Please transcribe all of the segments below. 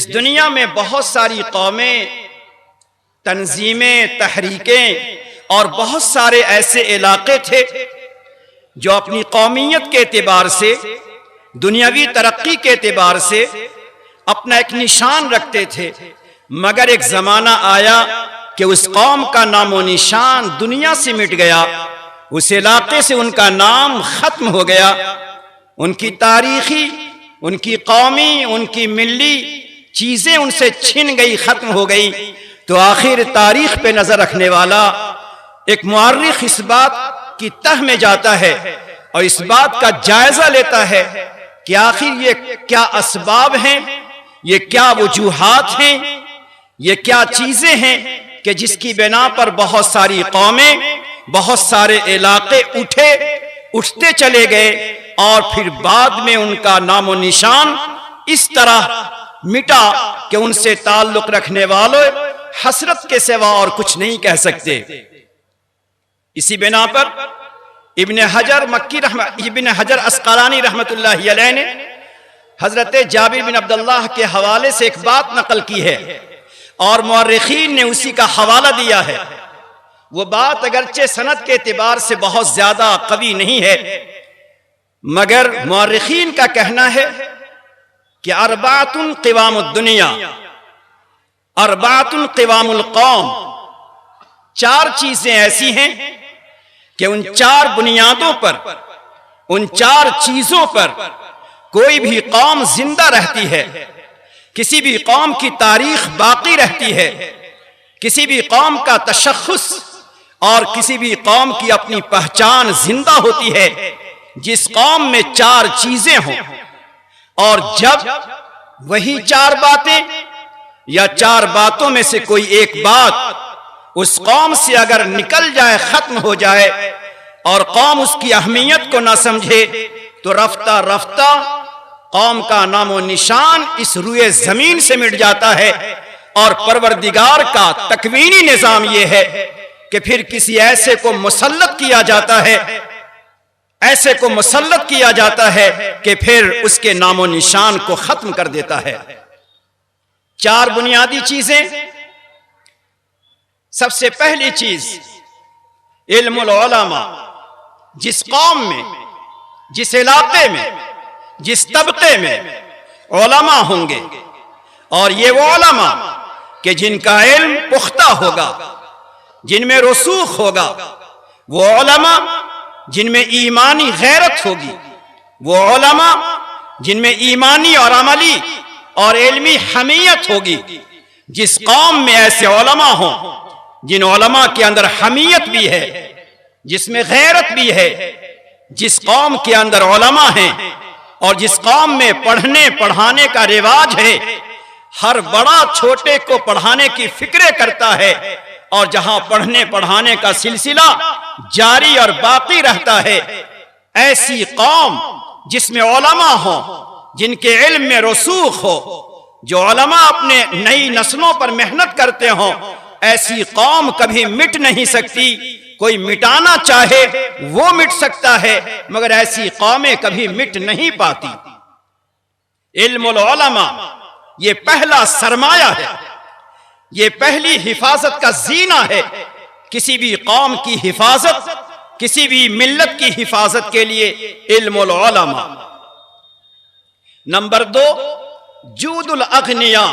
اس دنیا میں بہت ساری قومیں، تنظیمیں، تحریکیں اور بہت سارے ایسے علاقے تھے جو اپنی قومیت کے اعتبار سے، دنیاوی ترقی کے اعتبار سے اپنا ایک نشان رکھتے تھے، مگر ایک زمانہ آیا کہ اس قوم کا نام و نشان دنیا سے مٹ گیا، اس علاقے سے ان کا نام ختم ہو گیا، ان کی تاریخی، ان کی قومی، ان کی ملی چیزیں ان سے چھن گئی، ختم ہو گئی۔ تو آخر تاریخ پہ نظر رکھنے والا ایک مورخ اس بات کی تہ میں جاتا ہے اور اس بات کا جائزہ لیتا ہے کہ آخر یہ کیا اسباب ہیں، یہ کیا وجوہات ہیں، یہ کیا چیزیں ہیں کہ جس کی بنا پر بہت ساری قومیں، بہت سارے علاقے اٹھتے چلے گئے اور پھر بعد میں ان کا نام و نشان اس طرح مٹا کہ ان سے تعلق رکھنے والوں حسرت کے سوا اور کچھ نہیں کہہ سکتے۔ اسی بنا پر ابن حجر اسقلانی رحمت اللہ علیہ نے حضرت جابر بن عبداللہ کے حوالے سے ایک بات نقل کی ہے اور مورخین نے اسی کا حوالہ دیا ہے۔ وہ بات اگرچہ سند کے اعتبار سے بہت زیادہ قوی نہیں ہے، مگر مورخین کا کہنا ہے کہ اربعۃ قوام الدنیا، اربعۃ قوام القوم، چار چیزیں ایسی ہیں کہ ان چار بنیادوں پر، ان چار چیزوں پر کوئی بھی قوم زندہ رہتی ہے، کسی بھی قوم کی تاریخ باقی رہتی ہے، کسی بھی قوم کا تشخص اور کسی بھی قوم کی اپنی پہچان زندہ ہوتی ہے جس قوم میں چار چیزیں ہوں، اور جب وہی چار باتیں یا چار باتوں میں سے کوئی ایک بات اس قوم سے اگر نکل جائے، ختم ہو جائے اور قوم اس کی اہمیت کو نہ سمجھے تو رفتہ رفتہ قوم کا نام و نشان اس روئے زمین سے مٹ جاتا ہے۔ اور پروردگار کا تکوینی نظام یہ ہے کہ پھر کسی ایسے کو مسلط کیا جاتا ہے، ایسے کو مسلط کیا جاتا ہے کہ پھر اس کے نام و نشان کو ختم کر دیتا ہے۔ چار بنیادی چیزیں۔ سب سے پہلی چیز علم العلماء۔ جس قوم میں، جس علاقے میں، جس طبقے میں علماء ہوں گے، اور یہ وہ علماء کہ جن کا علم پختہ ہوگا، جن میں رسوخ ہوگا، وہ علماء جن میں ایمانی غیرت ہوگی، وہ علماء جن میں ایمانی اور عملی اور علمی حمیت ہوگی۔ جس قوم میں ایسے علماء ہوں، جن علماء کے اندر حمیت بھی ہے، جس میں غیرت بھی ہے، جس قوم کے اندر علماء ہیں اور جس قوم میں پڑھنے پڑھانے کا رواج ہے، ہر بڑا چھوٹے کو پڑھانے کی فکریں کرتا ہے، اور جہاں پڑھنے پڑھانے کا سلسلہ جاری اور باقی رہتا ہے، ایسی قوم جس میں علماء ہوں، جن کے علم میں رسوخ ہو، جو علماء اپنے نئی نسلوں پر محنت کرتے ہوں، ایسی قوم کبھی مٹ نہیں سکتی۔ کوئی مٹانا چاہے وہ مٹ سکتا ہے، مگر ایسی قومیں کبھی مٹ نہیں پاتی۔ علم العلماء یہ پہلا سرمایہ ہے، یہ پہلی حفاظت کا زینہ ہے۔ کسی بھی قوم کی حفاظت، کسی بھی ملت کی حفاظت کے لیے علم العلماء۔ نمبر دو، جود الاغنیاء۔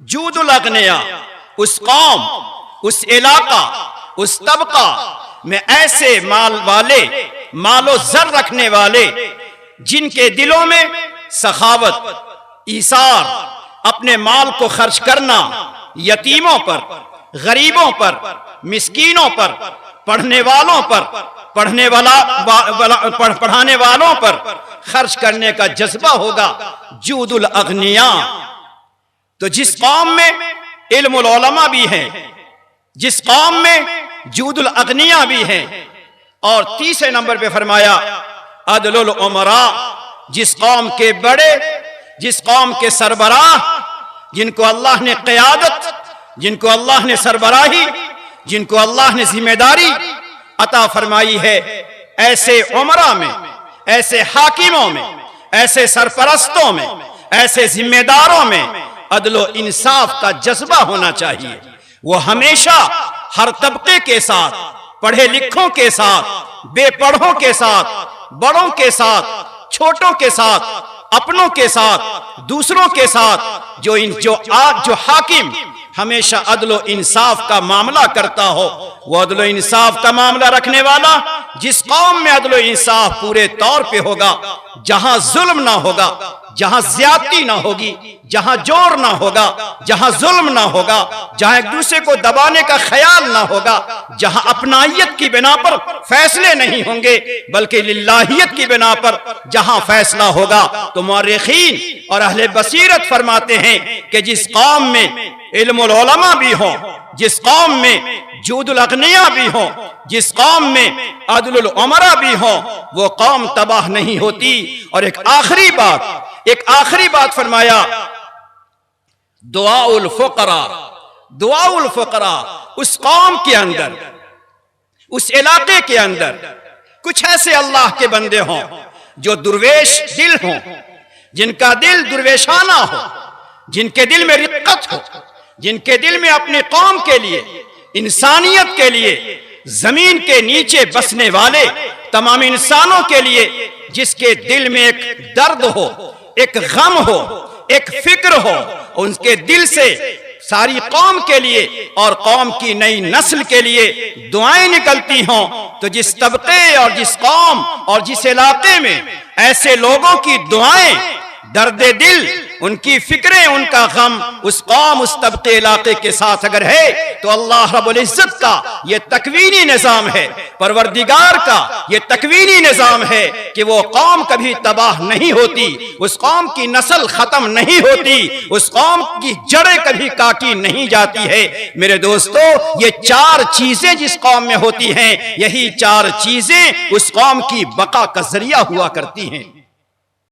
جود الاغنیاء، اس قوم، اس علاقہ، اس طبقہ میں ایسے مال والے، مال و زر رکھنے والے جن کے دلوں میں سخاوت، ایثار، اپنے مال کو خرچ کرنا یتیموں پر، غریبوں پر، مسکینوں پر، پڑھنے والوں پر، پڑھانے والوں پر خرچ کرنے کا جذبہ ہوگا، جود الاغنیاء۔ تو جس قوم میں علم العلماء بھی ہیں، جس قوم میں جود الاغنیاء بھی ہیں، اور تیسرے نمبر پہ فرمایا عدل الامراء، جس قوم کے بڑے، جس قوم کے سربراہ، جن کو اللہ نے قیادت، جن کو اللہ نے سربراہی، جن کو اللہ نے ذمہ داری عطا فرمائی ہے، ایسے امراء میں، ایسے حاکموں میں، ایسے سرپرستوں میں، ایسے ذمہ داروں میں، عدل و انصاف کا جذبہ ہونا چاہیے. وہ ہمیشہ ہر طبقے کے ساتھ، پڑھے لکھوں کے ساتھ، بے پڑھوں کے ساتھ، بڑوں کے ساتھ، چھوٹوں کے ساتھ، اپنوں کے ساتھ، دوسروں کے ساتھ، جو حاکم ہمیشہ عدل و انصاف کا معاملہ کرتا ہو، وہ عدل و انصاف کا معاملہ رکھنے والا، جس قوم میں عدل و انصاف پورے طور پہ ہوگا، جہاں ظلم نہ ہوگا، جہاں زیادتی نہ ہوگی، جہاں جور نہ ہوگا، جہاں ظلم نہ ہوگا، جہاں ایک دوسرے کو دبانے کا خیال نہ ہوگا، جہاں اپنائیت کی بنا پر فیصلے نہیں ہوں گے بلکہ للہیت کی بنا پر جہاں فیصلہ ہوگا، تو مورخین اور اہل بصیرت فرماتے ہیں کہ جس قوم میں علم العلماء بھی ہوں، جس قوم میں جود الاغنیاء بھی ہوں، جس قوم میں عدل الامراء بھی ہوں، وہ قوم تباہ نہیں ہوتی. اور ایک آخری بات فرمایا، دعاء الفقراء. اس قوم کے اندر، اس علاقے کے اندر کچھ ایسے اللہ کے بندے ہوں جو درویش دل ہوں، جن کا دل درویشانہ ہو، جن کے دل میں رقت ہو، جن کے دل میں اپنی قوم کے لیے، انسانیت کے لیے، زمین کے نیچے بسنے والے تمام انسانوں کے لیے جس کے دل میں ایک درد ہو، ایک غم ہو، ایک فکر ہو، ان کے دل سے ساری قوم کے لیے اور قوم کی نئی نسل کے لیے دعائیں نکلتی ہوں. تو جس طبقے اور جس قوم اور جس علاقے میں ایسے لوگوں کی دعائیں، درد دل، ان کی فکریں، ان کا غم اس قوم، اس طبقے علاقے کے ساتھ اگر ہے، تو اللہ رب العزت کا یہ تکوینی نظام ہے، پروردگار کا یہ تکوینی نظام ہے کہ وہ قوم کبھی تباہ نہیں ہوتی، اس قوم کی نسل ختم نہیں ہوتی، اس قوم کی جڑیں کبھی کاٹی نہیں جاتی ہے. میرے دوستو، یہ 4 چیزیں جس قوم میں ہوتی ہیں، یہی 4 چیزیں اس قوم کی بقا کا ذریعہ ہوا کرتی ہیں.